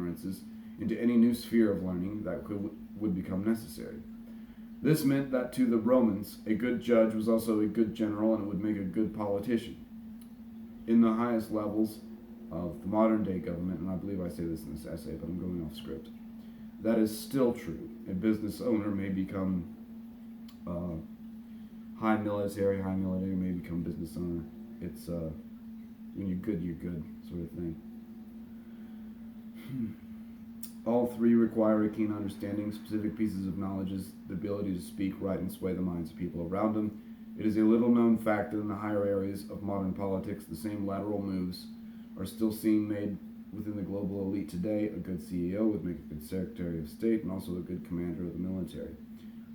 occurrences into any new sphere of learning that would become necessary. This meant that to the Romans, a good judge was also a good general and would make a good politician. In the highest levels of the modern day government, and I believe I say this in this essay, but I'm going off script, that is still true. A business owner may become high military may become business owner. It's when you're good sort of thing. All three require a keen understanding, specific pieces of knowledge, the ability to speak, write, and sway the minds of people around them. It is a little known fact that in the higher areas of modern politics, the same lateral moves are still seen made within the global elite today. A good CEO would make a good Secretary of State and also a good commander of the military.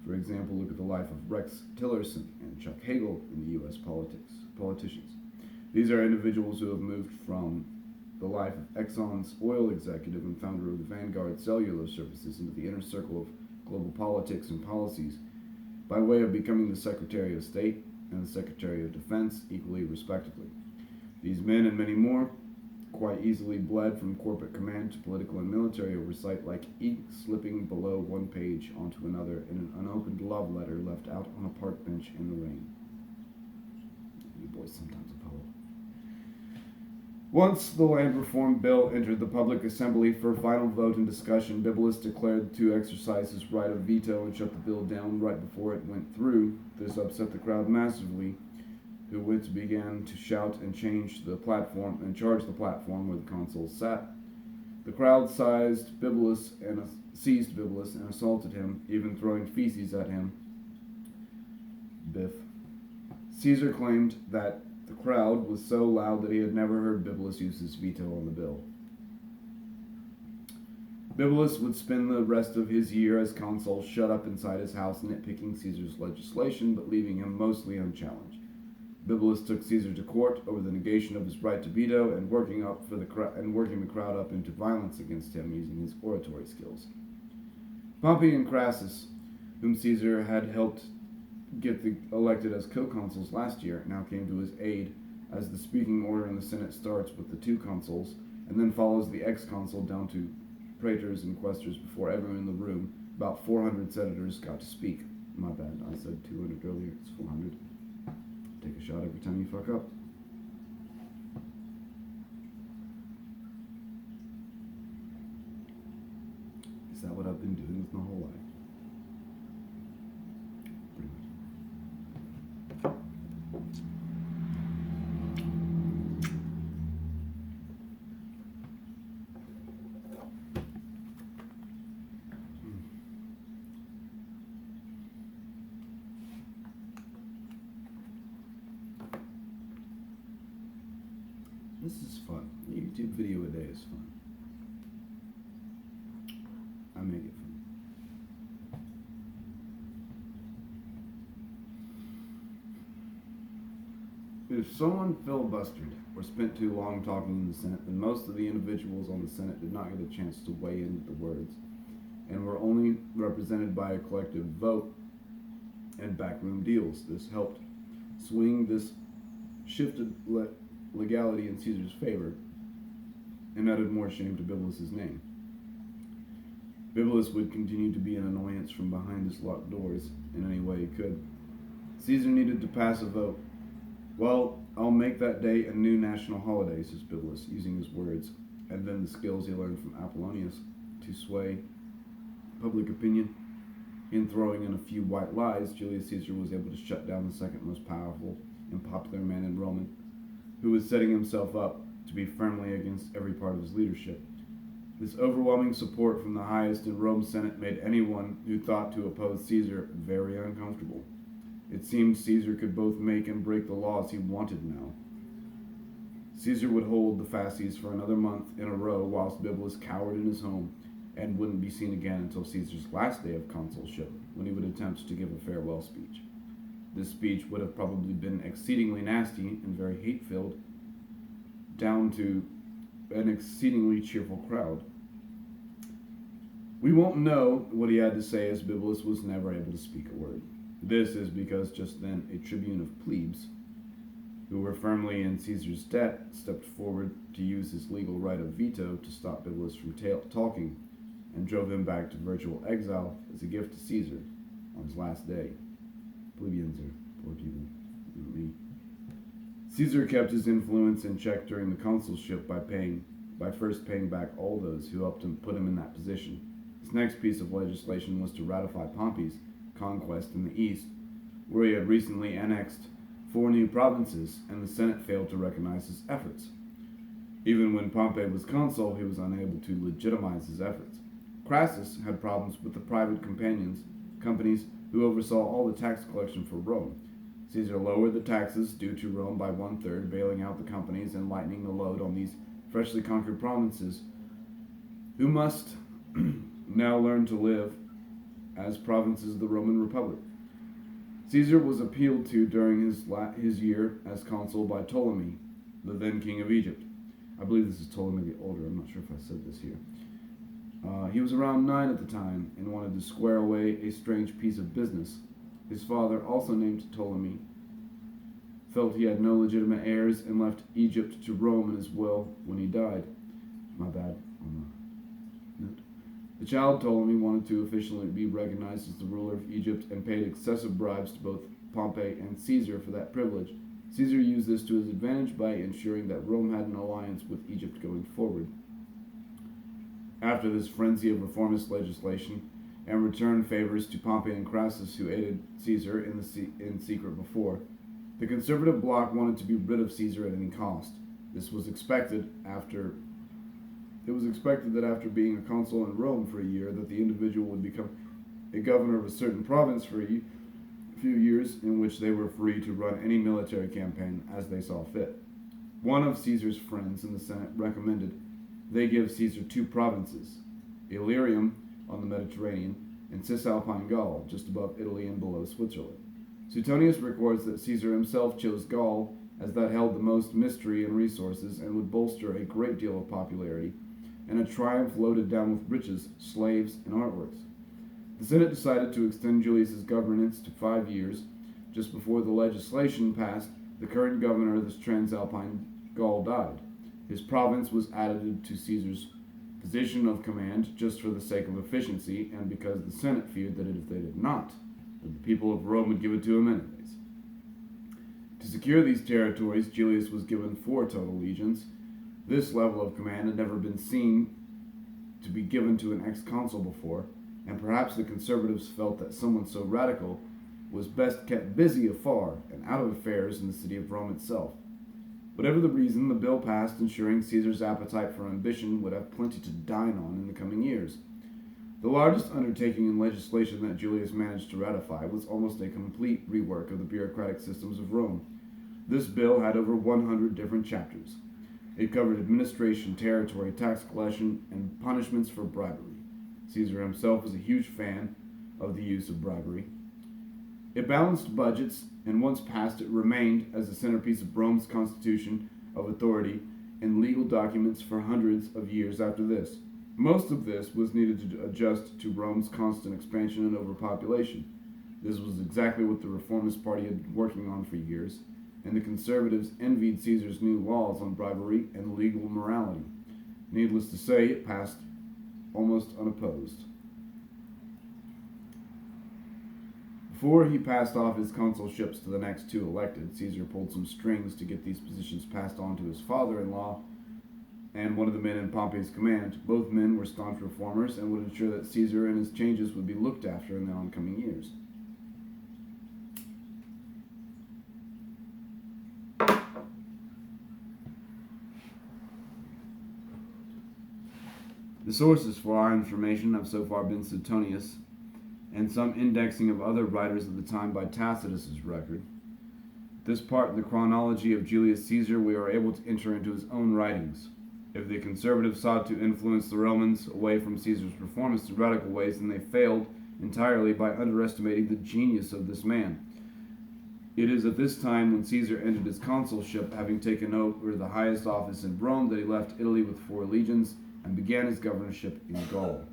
For example, look at the life of Rex Tillerson and Chuck Hagel in the U.S. politicians. These are individuals who have moved from the life of Exxon's oil executive and founder of the Vanguard Cellular Services into the inner circle of global politics and policies by way of becoming the Secretary of State and the Secretary of Defense, equally respectively. These men and many more quite easily bled from corporate command to political and military oversight like ink slipping below one page onto another in an unopened love letter left out on a park bench in the rain. You boys sometimes a poet. Once the land reform bill entered the public assembly for final vote and discussion, Bibulus declared to exercise his right of veto and shut the bill down right before it went through. This upset the crowd massively, who began to shout and charge the platform where the consuls sat. The crowd seized Bibulus and assaulted him, even throwing feces at him. Biff. Caesar claimed that the crowd was so loud that he had never heard Bibulus use his veto on the bill. Bibulus would spend the rest of his year as consul shut up inside his house nitpicking Caesar's legislation, but leaving him mostly unchallenged. Bibulus took Caesar to court over the negation of his right to veto and working the crowd up into violence against him using his oratory skills. Pompey and Crassus, whom Caesar had helped get elected as co-consuls last year, now came to his aid, as the speaking order in the Senate starts with the two consuls and then follows the ex-consul down to praetors and quaestors before everyone in the room. About 400 senators got to speak. My bad, I said 200 earlier, it's 400. Take a shot every time you fuck up. Is that what I've been doing with my whole life? Pretty much. This is fun. A YouTube video a day is fun. I make it fun. If someone filibustered or spent too long talking in the Senate, then most of the individuals on the Senate did not get a chance to weigh in with the words and were only represented by a collective vote and backroom deals. This helped swing this shifted legality in Caesar's favor and added more shame to Bibulus's name. Bibulus would continue to be an annoyance from behind his locked doors in any way he could. Caesar needed to pass a vote. Well, I'll make that day a new national holiday, says Bibulus, using his words, and then the skills he learned from Apollonius to sway public opinion. In throwing in a few white lies, Julius Caesar was able to shut down the second most powerful and popular man in Rome, who was setting himself up to be firmly against every part of his leadership. This overwhelming support from the highest in Rome's Senate made anyone who thought to oppose Caesar very uncomfortable. It seemed Caesar could both make and break the laws he wanted now. Caesar would hold the fasces for another month in a row whilst Bibulus cowered in his home and wouldn't be seen again until Caesar's last day of consulship, when he would attempt to give a farewell speech. This speech would have probably been exceedingly nasty and very hate-filled, down to an exceedingly cheerful crowd. We won't know what he had to say, as Bibulus was never able to speak a word. This is because just then a tribune of plebes, who were firmly in Caesar's debt, stepped forward to use his legal right of veto to stop Bibulus from talking, and drove him back to virtual exile as a gift to Caesar on his last day. Plebeians are poor people, not me. Caesar kept his influence in check during the consulship by first paying back all those who helped him put him in that position. His next piece of legislation was to ratify Pompey's conquest in the east, where he had recently annexed 4 new provinces, and the Senate failed to recognize his efforts. Even when Pompey was consul, he was unable to legitimize his efforts. Crassus had problems with the private companies who oversaw all the tax collection for Rome. Caesar lowered the taxes due to Rome by 1/3, bailing out the companies and lightening the load on these freshly conquered provinces, who must now learn to live as provinces of the Roman Republic. Caesar was appealed to during his year as consul by Ptolemy, the then king of Egypt. I believe this is Ptolemy the Older. I'm not sure if I said this here. He was around 9 at the time and wanted to square away a strange piece of business. His father, also named Ptolemy, felt he had no legitimate heirs and left Egypt to Rome in his will when he died. My bad on the note. The child Ptolemy wanted to officially be recognized as the ruler of Egypt and paid excessive bribes to both Pompey and Caesar for that privilege. Caesar used this to his advantage by ensuring that Rome had an alliance with Egypt going forward. After this frenzy of reformist legislation and returned favors to Pompey and Crassus, who aided Caesar in secret before, the conservative bloc wanted to be rid of Caesar at any cost. This was expected It was expected that after being a consul in Rome for a year, that the individual would become a governor of a certain province for a few years, in which they were free to run any military campaign as they saw fit. One of Caesar's friends in the Senate recommended they give Caesar 2 provinces, Illyrium on the Mediterranean and Cisalpine Gaul, just above Italy and below Switzerland. Suetonius records that Caesar himself chose Gaul, as that held the most mystery and resources and would bolster a great deal of popularity, and a triumph loaded down with riches, slaves, and artworks. The Senate decided to extend Julius's governance to 5 years. Just before the legislation passed, the current governor of the Transalpine Gaul died. His province was added to Caesar's position of command just for the sake of efficiency, and because the Senate feared that if they did not, that the people of Rome would give it to him anyways. To secure these territories, Julius was given 4 total legions. This level of command had never been seen to be given to an ex-consul before, and perhaps the conservatives felt that someone so radical was best kept busy afar and out of affairs in the city of Rome itself. Whatever the reason, the bill passed, ensuring Caesar's appetite for ambition would have plenty to dine on in the coming years. The largest undertaking in legislation that Julius managed to ratify was almost a complete rework of the bureaucratic systems of Rome. This bill had over 100 different chapters. It covered administration, territory, tax collection, and punishments for bribery. Caesar himself was a huge fan of the use of bribery. It balanced budgets, and once passed, it remained as the centerpiece of Rome's constitution of authority and legal documents for hundreds of years after this. Most of this was needed to adjust to Rome's constant expansion and overpopulation. This was exactly what the Reformist Party had been working on for years, and the conservatives envied Caesar's new laws on bribery and legal morality. Needless to say, it passed almost unopposed. Before he passed off his consulships to the next 2 elected, Caesar pulled some strings to get these positions passed on to his father-in-law and one of the men in Pompey's command. Both men were staunch reformers and would ensure that Caesar and his changes would be looked after in the oncoming years. The sources for our information have so far been Suetonius and some indexing of other writers of the time by Tacitus's record. This part of the chronology of Julius Caesar we are able to enter into his own writings. If the conservatives sought to influence the Romans away from Caesar's reformist and radical ways, then they failed entirely by underestimating the genius of this man. It is at this time, when Caesar ended his consulship, having taken over the highest office in Rome, that he left Italy with 4 legions and began his governorship in Gaul.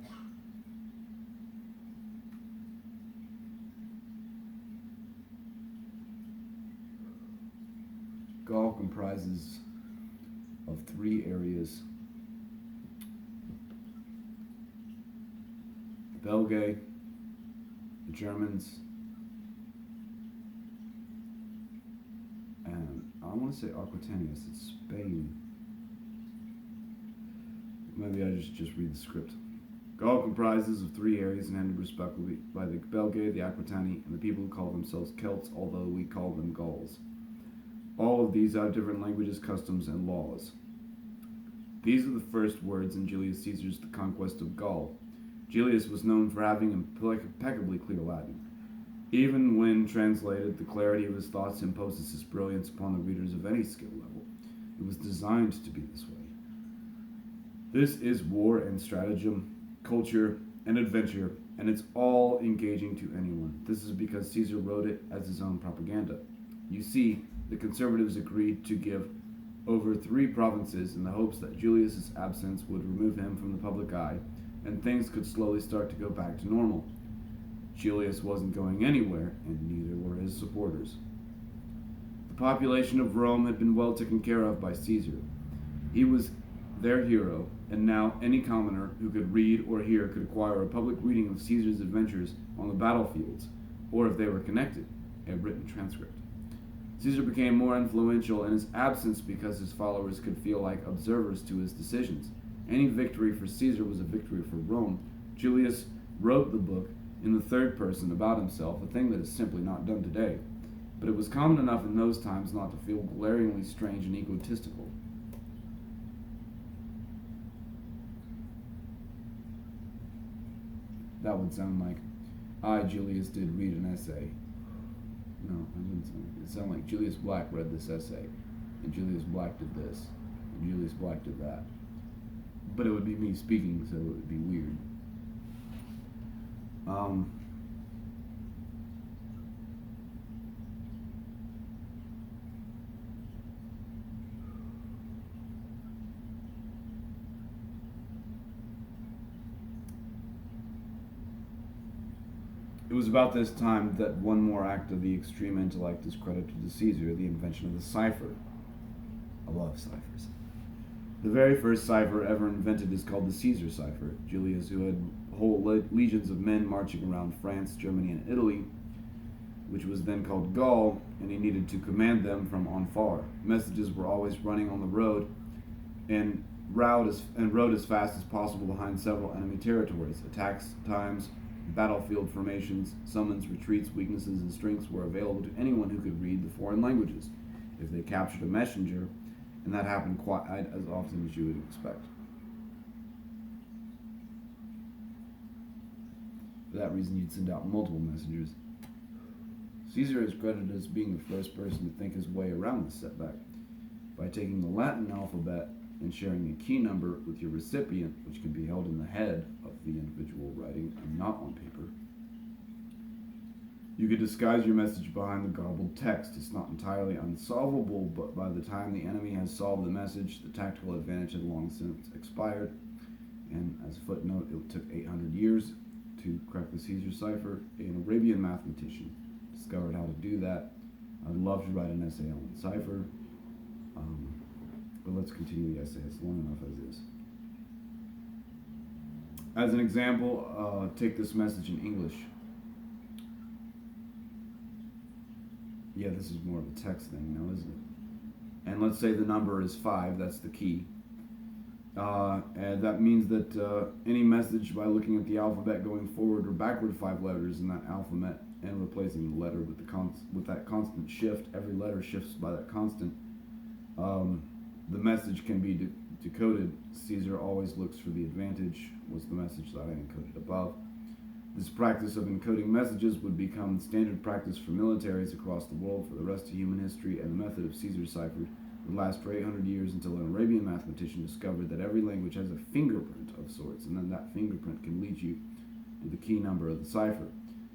Gaul comprises of three areas: the Belgae, the Germans, and I want to say Aquitanius. It's Spain. Maybe I just read the script. Gaul comprises of three areas and headed respectively by the Belgae, the Aquitani, and the people who call themselves Celts, although we call them Gauls. All of these have different languages, customs, and laws. These are the first words in Julius Caesar's The Conquest of Gaul. Julius was known for having impeccably clear Latin. Even when translated, the clarity of his thoughts imposes his brilliance upon the readers of any skill level. It was designed to be this way. This is war and stratagem, culture and adventure, and it's all engaging to anyone. This is because Caesar wrote it as his own propaganda. You see, the conservatives agreed to give over 3 provinces in the hopes that Julius's absence would remove him from the public eye, and things could slowly start to go back to normal. Julius wasn't going anywhere, and neither were his supporters. The population of Rome had been well taken care of by Caesar. He was their hero, and now any commoner who could read or hear could acquire a public reading of Caesar's adventures on the battlefields, or if they were connected, a written transcript. Caesar became more influential in his absence because his followers could feel like observers to his decisions. Any victory for Caesar was a victory for Rome. Julius wrote the book in the third person about himself, a thing that is simply not done today. But it was common enough in those times not to feel glaringly strange and egotistical. That would sound like, I, Julius, did read an essay. No, it wouldn't sound like it. It'd sound like Julius Black read this essay, and Julius Black did this, and Julius Black did that. But it would be me speaking, so it would be weird. It was about this time that one more act of the extreme intellect is credited to Caesar, the invention of the cipher. I love ciphers. The very first cipher ever invented is called the Caesar cipher. Julius, who had whole legions of men marching around France, Germany, and Italy, which was then called Gaul, and he needed to command them from on far. Messages were always running on the road and rode as fast as possible behind several enemy territories. Attacks times, battlefield formations, summons, retreats, weaknesses, and strengths were available to anyone who could read the foreign languages if they captured a messenger, and that happened quite as often as you would expect. For that reason, you'd send out multiple messengers. Caesar is credited as being the first person to think his way around this setback by taking the Latin alphabet and sharing a key number with your recipient, which can be held in the head of the individual writing and not on paper. You could disguise your message behind the garbled text. It's not entirely unsolvable, but by the time the enemy has solved the message, the tactical advantage had long since expired. And as a footnote, it took 800 years to crack the Caesar cipher. An Arabian mathematician discovered how to do that. I'd love to write an essay on the cipher, but let's continue the essay. It's long enough as is. As an example, take this message in English. Yeah, this is more of a text thing now, isn't it? And let's say the number is 5, that's the key. And that means that any message by looking at the alphabet going forward or backward 5 letters in that alphabet and replacing the letter with that constant shift, every letter shifts by that constant, the message can be decoded. Caesar always looks for the advantage, was the message that I encoded above. This practice of encoding messages would become standard practice for militaries across the world for the rest of human history, and the method of Caesar's cipher would last for 800 years until an Arabian mathematician discovered that every language has a fingerprint of sorts, and then that fingerprint can lead you to the key number of the cipher.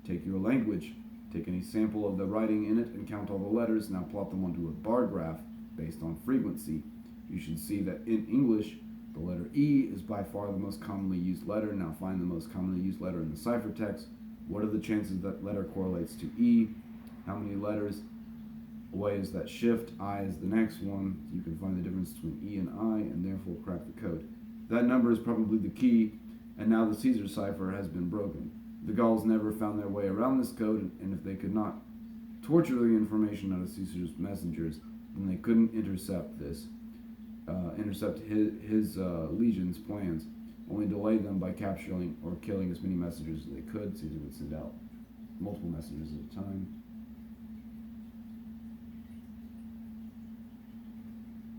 Take your language, take any sample of the writing in it, and count all the letters. Now plot them onto a bar graph based on frequency. You should see that in English, the letter E is by far the most commonly used letter. Now find the most commonly used letter in the ciphertext. What are the chances that letter correlates to E? How many letters Y is that shift, I is the next one. You can find the difference between E and I and therefore crack the code. That number is probably the key, and now the Caesar cipher has been broken. The Gauls never found their way around this code, and if they could not torture the information out of Caesar's messengers, then they couldn't intercept his legion's plans, only delay them by capturing or killing as many messengers as they could. Caesar would send out multiple messengers at a time.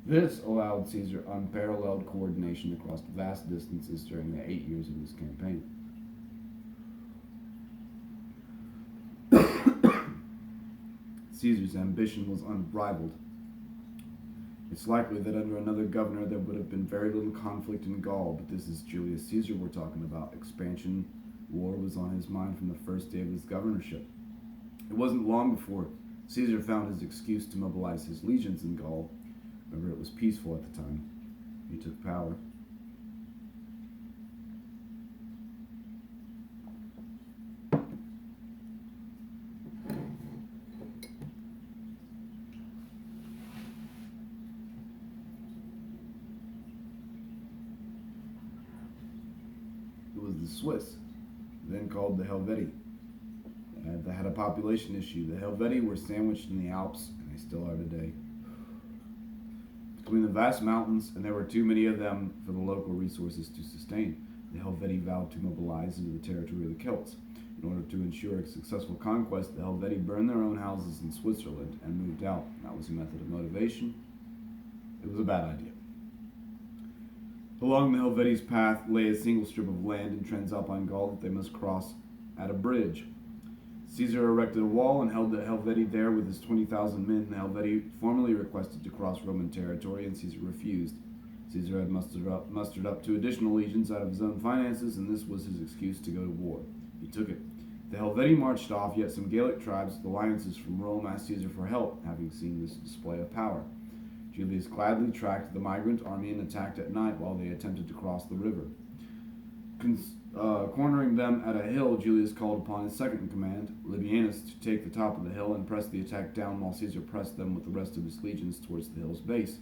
This allowed Caesar unparalleled coordination across vast distances during the 8 years of his campaign. Caesar's ambition was unrivaled. It's likely that under another governor there would have been very little conflict in Gaul, but this is Julius Caesar we're talking about. Expansion war was on his mind from the first day of his governorship. It wasn't long before Caesar found his excuse to mobilize his legions in Gaul. Remember, it was peaceful at the time. He took power. It was the Swiss, then called the Helvetii, that had a population issue. The Helvetii were sandwiched in the Alps, and they still are today, between the vast mountains, and there were too many of them for the local resources to sustain. The Helvetii vowed to mobilize into the territory of the Celts. In order to ensure a successful conquest, the Helvetii burned their own houses in Switzerland and moved out. That was a method of motivation. It was a bad idea. Along the Helvetii's path lay a single strip of land in Transalpine Gaul that they must cross at a bridge. Caesar erected a wall and held the Helvetii there with his 20,000 men. The Helvetii formally requested to cross Roman territory, and Caesar refused. Caesar had mustered up 2 additional legions out of his own finances, and this was his excuse to go to war. He took it. The Helvetii marched off, yet some Gallic tribes with alliances from Rome asked Caesar for help, having seen this display of power. Julius gladly tracked the migrant army and attacked at night while they attempted to cross the river. Cornering them at a hill, Julius called upon his second in command, Labienus, to take the top of the hill and press the attack down while Caesar pressed them with the rest of his legions towards the hill's base.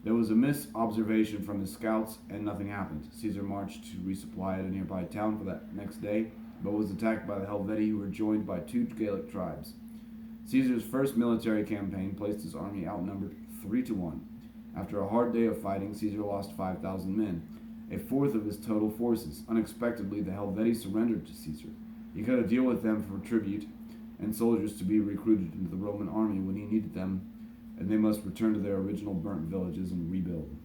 There was a misobservation from his scouts, and nothing happened. Caesar marched to resupply at a nearby town for that next day, but was attacked by the Helvetii, who were joined by 2 Gallic tribes. Caesar's first military campaign placed his army outnumbered 3-1. After a hard day of fighting, Caesar lost 5,000 men, a fourth of his total forces. Unexpectedly, the Helvetii surrendered to Caesar. He cut a deal with them for tribute and soldiers to be recruited into the Roman army when he needed them, and they must return to their original burnt villages and rebuild.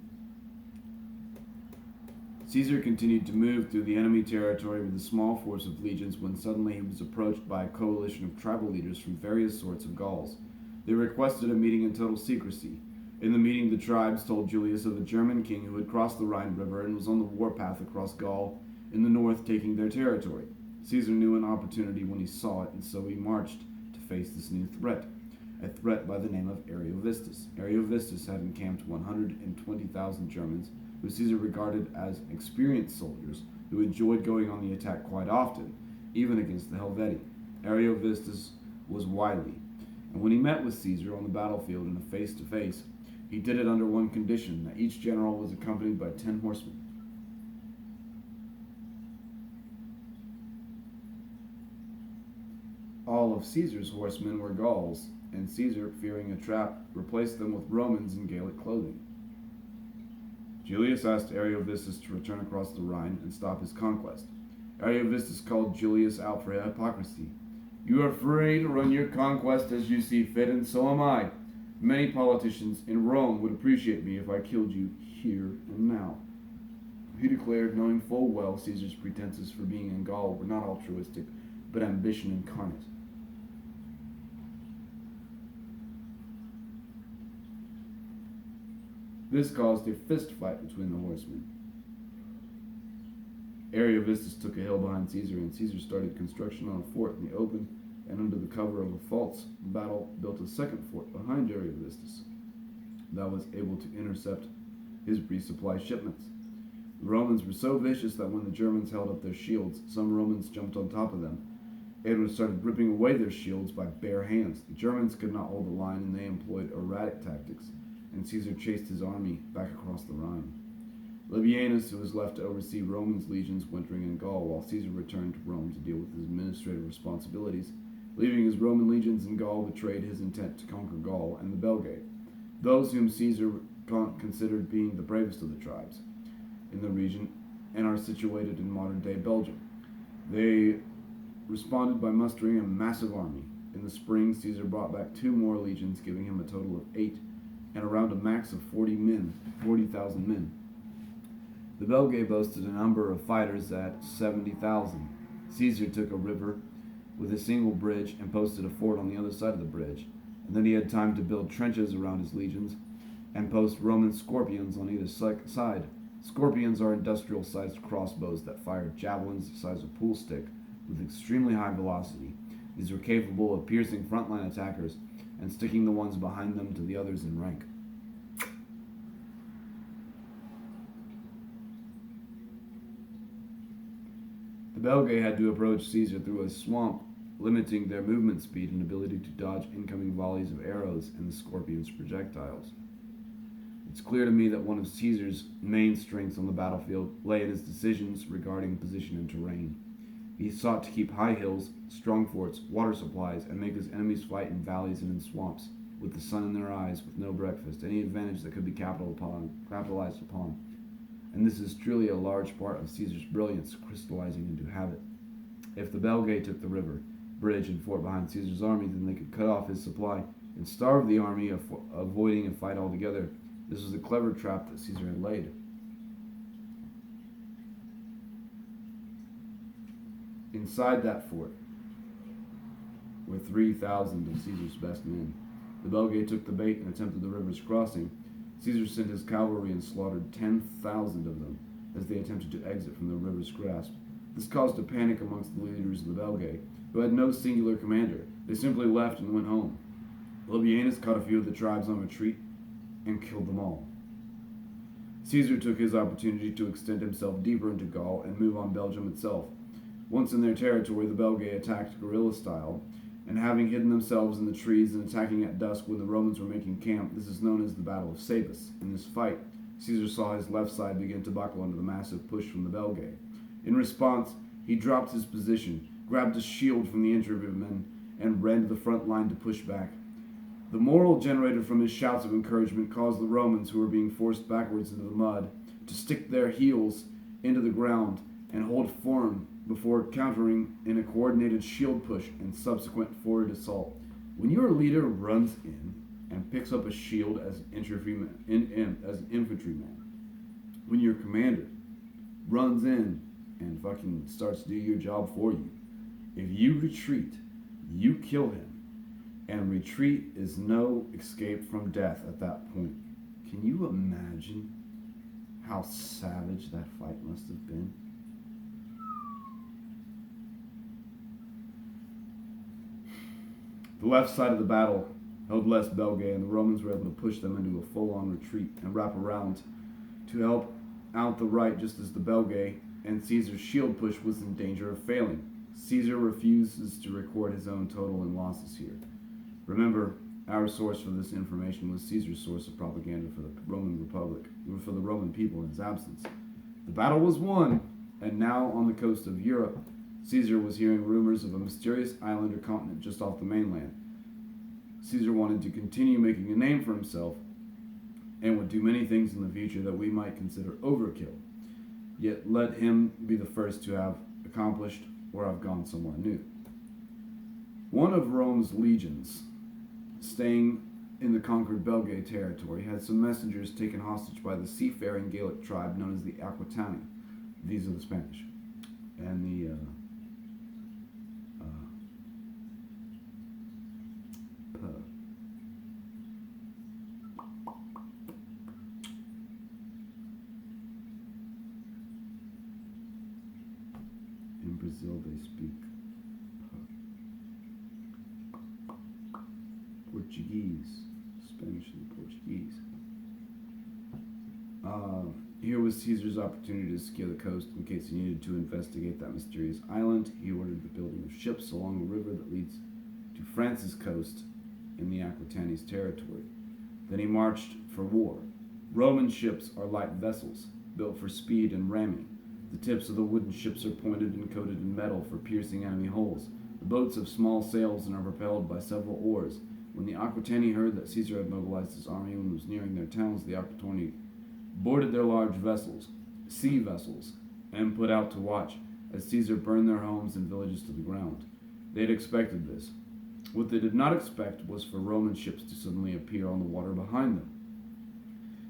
Caesar continued to move through the enemy territory with a small force of legions when suddenly he was approached by a coalition of tribal leaders from various sorts of Gauls. They requested a meeting in total secrecy. In the meeting, the tribes told Julius of a German king who had crossed the Rhine River and was on the warpath across Gaul in the north, taking their territory. Caesar knew an opportunity when he saw it, and so he marched to face this new threat, a threat by the name of Ariovistus. Ariovistus had encamped 120,000 Germans, who Caesar regarded as experienced soldiers who enjoyed going on the attack quite often, even against the Helvetii. Ariovistus was wily, and when he met with Caesar on the battlefield in a face-to-face, he did it under one condition, that each general was accompanied by 10 horsemen. All of Caesar's horsemen were Gauls, and Caesar, fearing a trap, replaced them with Romans in Gallic clothing. Julius asked Ariovistus to return across the Rhine and stop his conquest. Ariovistus called Julius out for hypocrisy. "You are free to run your conquest as you see fit, and so am I. Many politicians in Rome would appreciate me if I killed you here and now." He declared, knowing full well Caesar's pretenses for being in Gaul were not altruistic, but ambition incarnate. This caused a fist fight between the horsemen. Ariovistus took a hill behind Caesar, and Caesar started construction on a fort in the open, and under the cover of a false battle built a second fort behind Ariovistus that was able to intercept his resupply shipments. The Romans were so vicious that when the Germans held up their shields, some Romans jumped on top of them. and started ripping away their shields by bare hands. The Germans could not hold the line, and they employed erratic tactics, and Caesar chased his army back across the Rhine. Labienus, who was left to oversee Roman legions wintering in Gaul, while Caesar returned to Rome to deal with his administrative responsibilities. Leaving his Roman legions in Gaul betrayed his intent to conquer Gaul and the Belgae, those whom Caesar considered being the bravest of the tribes in the region and are situated in modern-day Belgium. They responded by mustering a massive army. In the spring, Caesar brought back 2 more legions, giving him a total of 8 and around a max of 40,000 men. The Belgae boasted a number of fighters at 70,000. Caesar took a river with a single bridge and posted a fort on the other side of the bridge, and then he had time to build trenches around his legions and post Roman scorpions on either side. Scorpions are industrial-sized crossbows that fire javelins the size of a pool stick with extremely high velocity. These were capable of piercing frontline attackers and sticking the ones behind them to the others in rank. The Belgae had to approach Caesar through a swamp, limiting their movement speed and ability to dodge incoming volleys of arrows and the scorpion's projectiles. It's clear to me that one of Caesar's main strengths on the battlefield lay in his decisions regarding position and terrain. He sought to keep high hills, strong forts, water supplies, and make his enemies fight in valleys and in swamps, with the sun in their eyes, with no breakfast, any advantage that could be capitalized upon. And this is truly a large part of Caesar's brilliance crystallizing into habit. If the Belgae took the river, bridge, and fort behind Caesar's army, then they could cut off his supply and starve the army, avoiding a fight altogether. This was a clever trap that Caesar had laid. Inside that fort were 3,000 of Caesar's best men. The Belgae took the bait and attempted the river's crossing. Caesar sent his cavalry and slaughtered 10,000 of them as they attempted to exit from the river's grasp. This caused a panic amongst the leaders of the Belgae, who had no singular commander. They simply left and went home. Labienus caught a few of the tribes on retreat and killed them all. Caesar took his opportunity to extend himself deeper into Gaul and move on Belgium itself. Once in their territory, the Belgae attacked guerrilla style, and having hidden themselves in the trees and attacking at dusk when the Romans were making camp, this is known as the Battle of Sabus. In this fight, Caesar saw his left side begin to buckle under the massive push from the Belgae. In response, he dropped his position, grabbed a shield from the infantrymen, and ran to the front line to push back. The moral generated from his shouts of encouragement caused the Romans, who were being forced backwards into the mud, to stick their heels into the ground and hold firm before countering in a coordinated shield push and subsequent forward assault. When your leader runs in and picks up a shield as an infantryman, when your commander runs in and fucking starts to do your job for you, if you retreat, you kill him. And retreat is no escape from death at that point. Can you imagine how savage that fight must have been? The left side of the battle held less Belgae, and the Romans were able to push them into a full-on retreat and wrap around to help out the right, just as the Belgae and Caesar's shield push was in danger of failing. Caesar refuses to record his own total in losses here. Remember, our source for this information was Caesar's source of propaganda for the Roman Republic, for the Roman people in his absence. The battle was won, and now on the coast of Europe, Caesar was hearing rumors of a mysterious island or continent just off the mainland. Caesar wanted to continue making a name for himself and would do many things in the future that we might consider overkill. Yet let him be the first to have accomplished or have gone somewhere new. One of Rome's legions, staying in the conquered Belgae territory, had some messengers taken hostage by the seafaring Gallic tribe known as the Aquitani. These are the Spanish. And the in Brazil they speak Portuguese, Spanish and Portuguese. Here was Caesar's opportunity to secure the coast in case he needed to investigate that mysterious island. He ordered the building of ships along the river that leads to France's coast in the Aquitanes territory. Then he marched for war. Roman ships are light vessels, built for speed and ramming. The tips of the wooden ships are pointed and coated in metal for piercing enemy hulls. The boats have small sails and are propelled by several oars. When the Aquitani heard that Caesar had mobilized his army and was nearing their towns, the Aquitani boarded their large vessels, sea vessels, and put out to watch as Caesar burned their homes and villages to the ground. They had expected this. What they did not expect was for Roman ships to suddenly appear on the water behind them.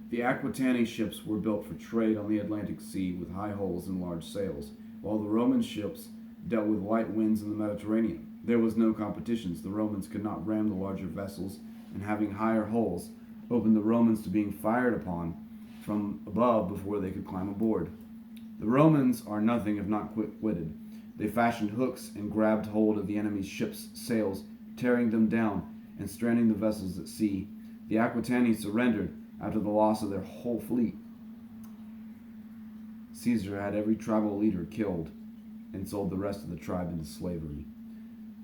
The Aquitani ships were built for trade on the Atlantic Sea with high hulls and large sails, while the Roman ships dealt with light winds in the Mediterranean. There was no competition. The Romans could not ram the larger vessels, and having higher hulls opened the Romans to being fired upon from above before they could climb aboard. The Romans are nothing if not quick-witted. They fashioned hooks and grabbed hold of the enemy's ships' sails, tearing them down and stranding the vessels at sea. The Aquitani surrendered after the loss of their whole fleet. Caesar had every tribal leader killed and sold the rest of the tribe into slavery.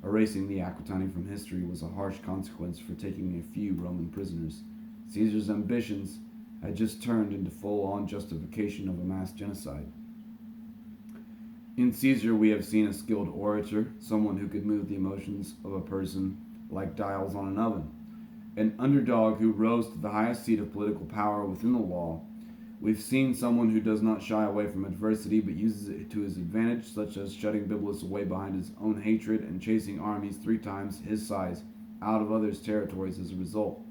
Erasing the Aquitani from history was a harsh consequence for taking a few Roman prisoners. Caesar's ambitions had just turned into full-on justification of a mass genocide. In Caesar, we have seen a skilled orator, someone who could move the emotions of a person like dials on an oven, an underdog who rose to the highest seat of political power within the law. We've seen someone who does not shy away from adversity but uses it to his advantage, such as shutting Bibulus away behind his own hatred and chasing armies 3 times his size out of others' territories as a result.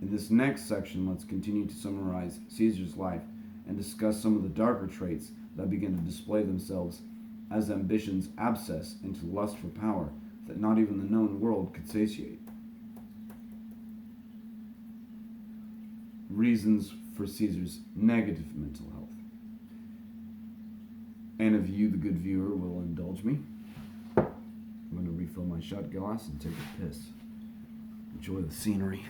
In this next section, let's continue to summarize Caesar's life and discuss some of the darker traits that begin to display themselves as ambitions abscess into lust for power that not even the known world could satiate. Reasons for Caesar's negative mental health. And if you, the good viewer, will indulge me, I'm going to refill my shot glass and take a piss. Enjoy the scenery.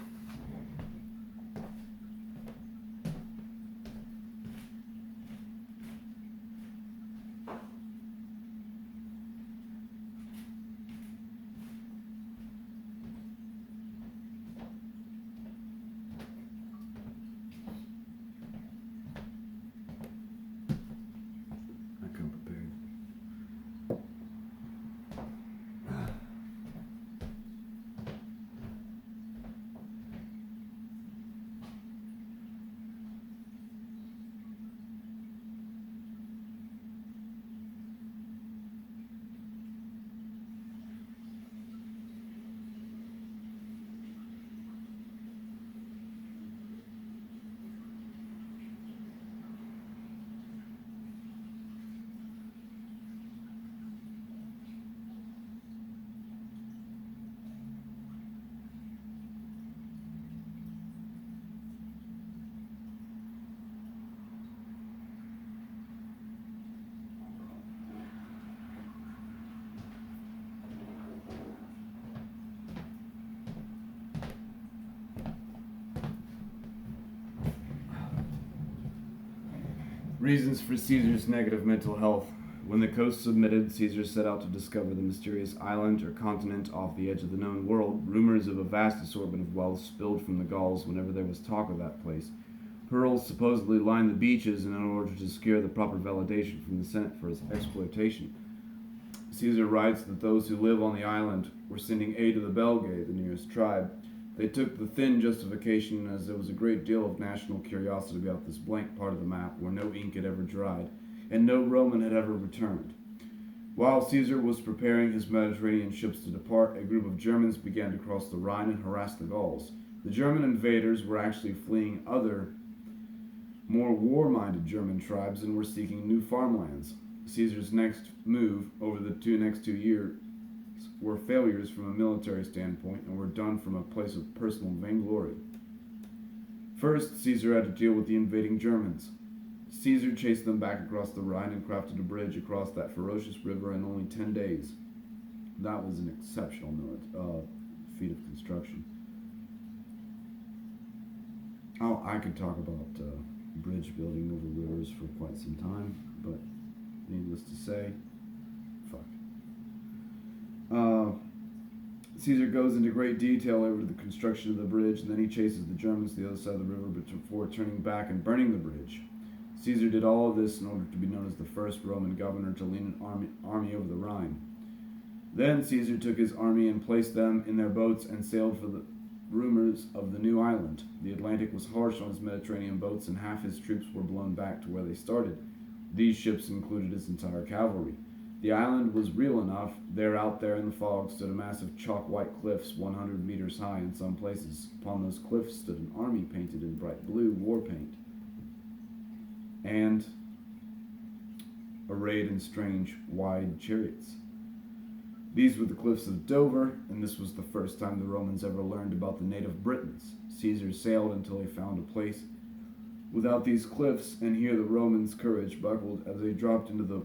Reasons for Caesar's negative mental health. When the coast submitted, Caesar set out to discover the mysterious island or continent off the edge of the known world. Rumors of a vast assortment of wealth spilled from the Gauls whenever there was talk of that place. Pearls supposedly lined the beaches in order to secure the proper validation from the Senate for its exploitation. Caesar writes that those who live on the island were sending aid to the Belgae, the nearest tribe. They took the thin justification as there was a great deal of national curiosity about this blank part of the map where no ink had ever dried, and no Roman had ever returned. While Caesar was preparing his Mediterranean ships to depart, a group of Germans began to cross the Rhine and harass the Gauls. The German invaders were actually fleeing other, more war-minded German tribes and were seeking new farmlands. Caesar's next move over the next 2 years were failures from a military standpoint and were done from a place of personal vainglory. First, Caesar had to deal with the invading Germans. Caesar chased them back across the Rhine and crafted a bridge across that ferocious river in only 10 days. That was an exceptional feat of construction. Oh, I could talk about bridge building over rivers for quite some time, but needless to say, fuck. Caesar goes into great detail over the construction of the bridge, and then he chases the Germans to the other side of the river before turning back and burning the bridge. Caesar did all of this in order to be known as the first Roman governor to lead an army over the Rhine. Then Caesar took his army and placed them in their boats and sailed for the rumors of the new island. The Atlantic was harsh on his Mediterranean boats, and half his troops were blown back to where they started. These ships included his entire cavalry. The island was real enough. There, out there in the fog, stood a massive chalk-white cliffs 100 meters high in some places. Upon those cliffs stood an army painted in bright blue war paint and arrayed in strange, wide chariots. These were the cliffs of Dover, and this was the first time the Romans ever learned about the native Britons. Caesar sailed until he found a place without these cliffs, and here the Romans' courage buckled as they dropped into the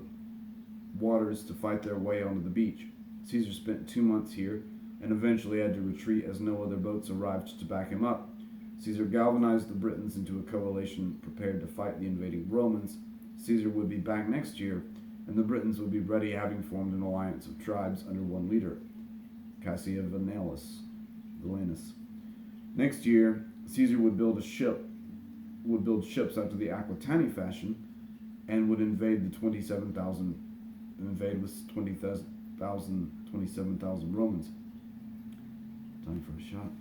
waters to fight their way onto the beach. Caesar spent 2 months here, and eventually had to retreat as no other boats arrived to back him up. Caesar galvanized the Britons into a coalition prepared to fight the invading Romans. Caesar would be back next year, and the Britons would be ready, having formed an alliance of tribes under one leader, Cassivellaunus. Next year, Caesar would build ships after the Aquitani fashion, and would invade with 27,000 Romans. Time for a shot.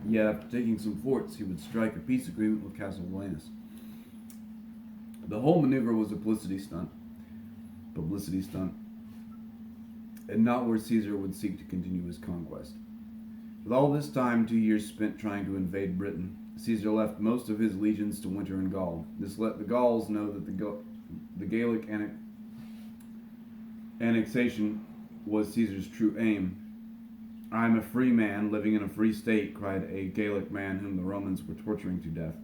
Yet after taking some forts, he would strike a peace agreement with Cassivellaunus. The whole maneuver was a publicity stunt, and not where Caesar would seek to continue his conquest. With all this time, 2 years spent trying to invade Britain, Caesar left most of his legions to winter in Gaul. This let the Gauls know that the Gallic annexation was Caesar's true aim. "I am a free man, living in a free state," cried a Gallic man whom the Romans were torturing to death.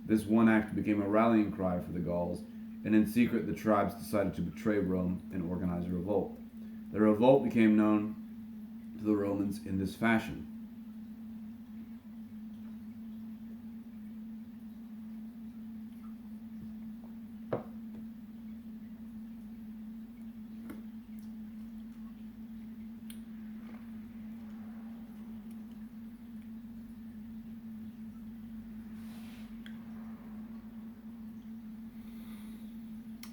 This one act became a rallying cry for the Gauls, and in secret the tribes decided to betray Rome and organize a revolt. The revolt became known to the Romans in this fashion.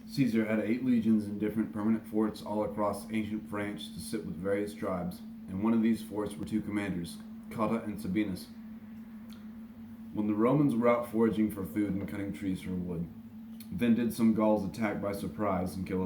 Caesar had 8 legions in different permanent forts all across ancient France to sit with various tribes. In one of these forts were 2 commanders, Cotta and Sabinus. When the Romans were out foraging for food and cutting trees for wood, then did some Gauls attack by surprise and kill